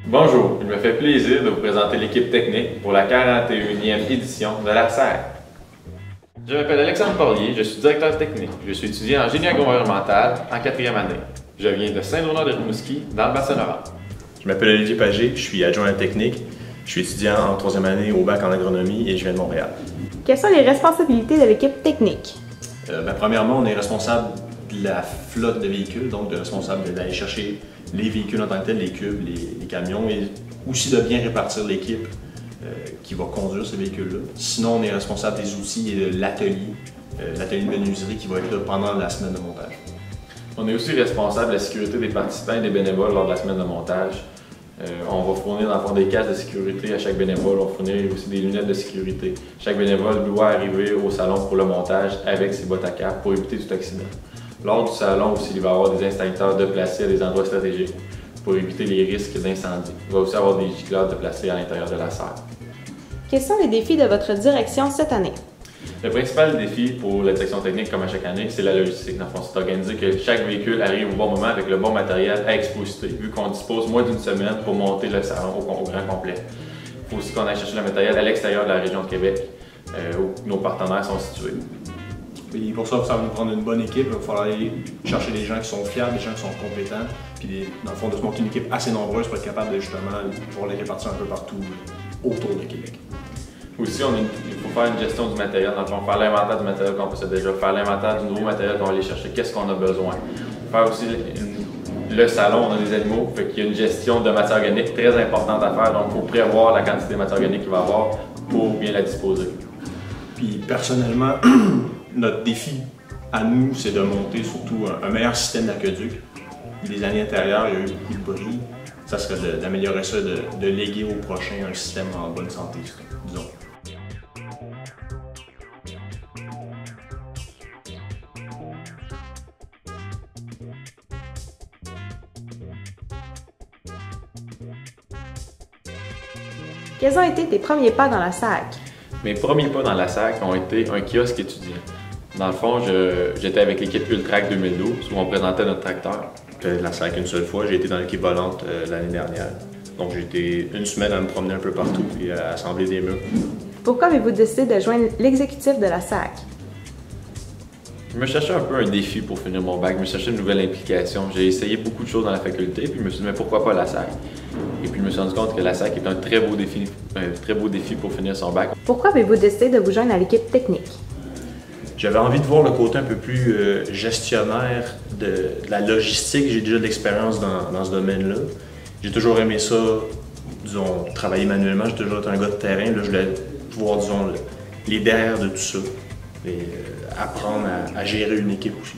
Bonjour, il me fait plaisir de vous présenter l'équipe technique pour la 41e édition de la SAC. Je m'appelle Alexandre Porlier, je suis directeur technique. Je suis étudiant en génie environnemental en 4e année. Je viens de Saint-Donat-de-Rimouski, dans le Bas-Saint-Laurent. Je m'appelle Olivier Pagé, je suis adjoint à la technique. Je suis étudiant en 3e année au bac en agronomie et je viens de Montréal. Quelles sont les responsabilités de l'équipe technique? Premièrement, on est responsable de la flotte de véhicules, donc de responsable d'aller chercher les véhicules en tant que tels, les cubes, les camions, et aussi de bien répartir l'équipe qui va conduire ces véhicules-là. Sinon, on est responsable des outils et de l'atelier de menuiserie qui va être là pendant la semaine de montage. On est aussi responsable de la sécurité des participants et des bénévoles lors de la semaine de montage. On va fournir dans le fond des casques de sécurité à chaque bénévole, on va fournir aussi des lunettes de sécurité. Chaque bénévole doit arriver au salon pour le montage avec ses bottes à cap pour éviter tout accident. Lors du salon aussi, il va y avoir des installateurs de placer à des endroits stratégiques pour éviter les risques d'incendie. Il va aussi y avoir des gicleurs de placer à l'intérieur de la salle. Quels sont les défis de votre direction cette année? Le principal défi pour la direction technique, comme à chaque année, c'est la logistique. Dans le fond, c'est d'organiser que chaque véhicule arrive au bon moment avec le bon matériel à expositer, vu qu'on dispose moins d'une semaine pour monter le salon au grand complet. Il faut aussi qu'on aille chercher le matériel à l'extérieur de la région de Québec, où nos partenaires sont situés. Et pour ça va nous prendre une bonne équipe. Il va falloir aller chercher des gens qui sont fiables, des gens qui sont compétents, puis dans le fond, de se monter une équipe assez nombreuse pour être capable de justement pouvoir les répartir un peu partout autour de Québec. Aussi, il faut faire une gestion du matériel. Dans le fond, faire l'inventaire du matériel qu'on possède déjà, faire l'inventaire du nouveau matériel qu'on va aller chercher, qu'est-ce qu'on a besoin. Faire aussi le salon, on a des animaux, fait qu'il y a une gestion de matière organique très importante à faire, donc il faut prévoir la quantité de matière organique qu'il va y avoir pour bien la disposer. Puis personnellement, notre défi à nous, c'est de monter surtout un meilleur système d'aqueduc. Les années antérieures, il y a eu beaucoup de bris. Ça serait d'améliorer ça, de léguer au prochain un système en bonne santé, disons. Quels ont été tes premiers pas dans la SAC? Mes premiers pas dans la SAC ont été un kiosque étudiant. Dans le fond, j'étais avec l'équipe Ultrac 2012 où on présentait notre tracteur. J'ai fait la SAC une seule fois, j'ai été dans l'équipe volante l'année dernière. Donc j'ai été une semaine à me promener un peu partout et à assembler des murs. Pourquoi avez-vous décidé de joindre l'exécutif de la SAC? Je me cherchais un peu un défi pour finir mon bac, je me cherchais une nouvelle implication. J'ai essayé beaucoup de choses dans la faculté, puis je me suis dit, mais pourquoi pas la SAC? Et puis je me suis rendu compte que la SAC est un très beau défi pour finir son bac. Pourquoi avez-vous décidé de vous joindre à l'équipe technique? J'avais envie de voir le côté un peu plus gestionnaire de la logistique. J'ai déjà de l'expérience dans ce domaine-là. J'ai toujours aimé ça, disons, travailler manuellement. J'ai toujours été un gars de terrain. Là, je voulais voir, disons, les derrière de tout ça et apprendre à gérer une équipe aussi.